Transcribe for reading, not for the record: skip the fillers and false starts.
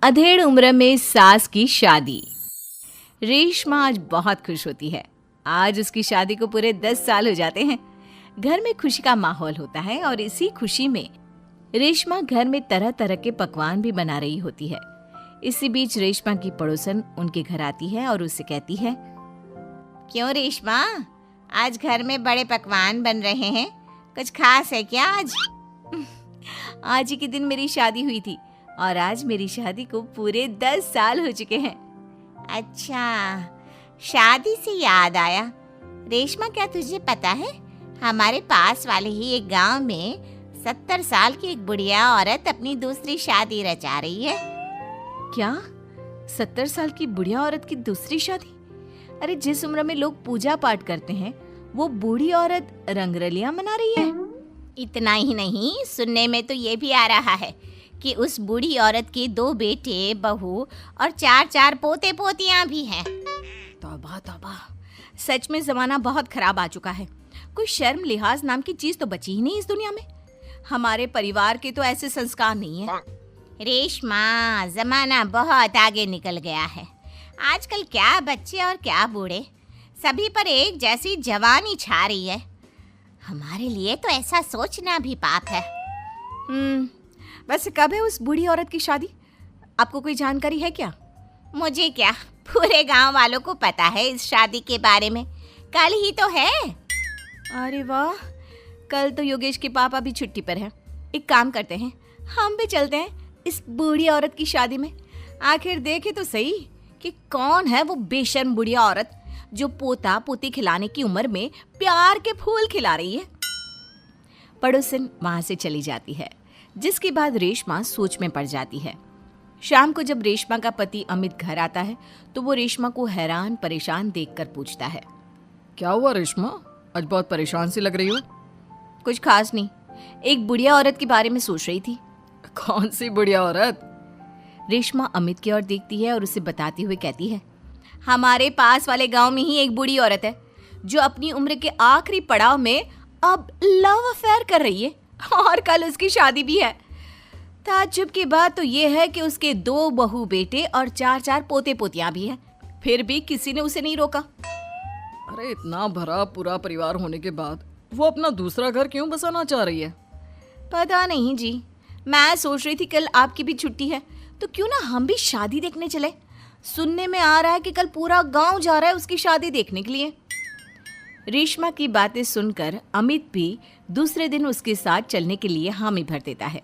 अधेड़ उम्र में सास की शादी। रेशमा आज बहुत खुश होती है। आज उसकी शादी को पूरे 10 साल हो जाते हैं। घर में खुशी का माहौल होता है और इसी खुशी में रेशमा घर में तरह तरह के पकवान भी बना रही होती है। इसी बीच रेशमा की पड़ोसन उनके घर आती है और उससे कहती है, क्यों रेशमा, आज घर में बड़े पकवान बन रहे हैं, कुछ खास है क्या आज? आज ही के दिन मेरी शादी हुई थी और आज मेरी शादी को पूरे 10 साल हो चुके हैं। अच्छा, शादी से याद आया रेशमा, क्या तुझे पता है हमारे पास वाले ही एक गांव में 70 साल की एक बुढ़िया औरत अपनी दूसरी शादी रचा रही है। क्या 70 साल की बुढ़िया औरत की दूसरी शादी? अरे जिस उम्र में लोग पूजा पाठ करते हैं वो बूढ़ी औरत रंगरलियां मना रही है। इतना ही नहीं, सुनने में तो ये भी आ रहा है कि उस बूढ़ी औरत के 2 बेटे, बहू और 4 पोते पोतियां भी हैं। तौबा तौबा, सच में जमाना बहुत खराब आ चुका है। कोई शर्म लिहाज नाम की चीज तो बची ही नहीं इस दुनिया में। हमारे परिवार के तो ऐसे संस्कार नहीं है। रेशमा, जमाना बहुत आगे निकल गया है। आजकल क्या बच्चे और क्या बूढ़े, सभी पर एक जैसी जवानी छा रही है। हमारे लिए तो ऐसा सोचना भी पाप है। वैसे कब है उस बूढ़ी औरत की शादी? आपको कोई जानकारी है क्या? मुझे क्या, पूरे गांव वालों को पता है इस शादी के बारे में। कल ही तो है। अरे वाह, कल तो योगेश के पापा भी छुट्टी पर हैं। एक काम करते हैं, हम भी चलते हैं इस बूढ़ी औरत की शादी में। आखिर देखे तो सही कि कौन है वो बेशर्म बुढ़िया औरत जो पोता पोती खिलाने की उम्र में प्यार के फूल खिला रही है। पड़ोसन वहां से चली जाती है, जिसके बाद रेशमा सोच में पड़ जाती है। शाम को जब रेशमा का पति अमित घर आता है तो वो रेशमा को हैरान परेशान देखकर पूछता है, क्या हुआ रेशमा, आज बहुत परेशान सी लग रही हो? कुछ खास नहीं, एक बुढ़िया औरत के बारे में सोच रही थी। कौन सी बुढ़िया औरत? रेशमा अमित की ओर देखती है और उसे बताते हुए कहती है, हमारे पास वाले गांव में ही एक बूढ़ी औरत है जो अपनी उम्र के आखिरी पड़ाव में अब लव अफेयर कर रही है और कल उसकी शादी भी है। ताज्जुब की बात तो ये है कि उसके 2 बहू बेटे और 4 पोते पोतियां भी हैं, फिर भी किसी ने उसे नहीं रोका। अरे इतना भरा पूरा परिवार होने के बाद वो अपना दूसरा घर क्यों बसाना चाह रही है? पता नहीं जी, मैं सोच रही थी कल आपकी भी छुट्टी है तो क्यों ना हम भी शादी देखने चले। सुनने में आ रहा है कि कल पूरा गांव जा रहा है उसकी शादी देखने के लिए। रेशमा की बातें सुनकर अमित भी दूसरे दिन उसके साथ चलने के लिए हामी भर देता है।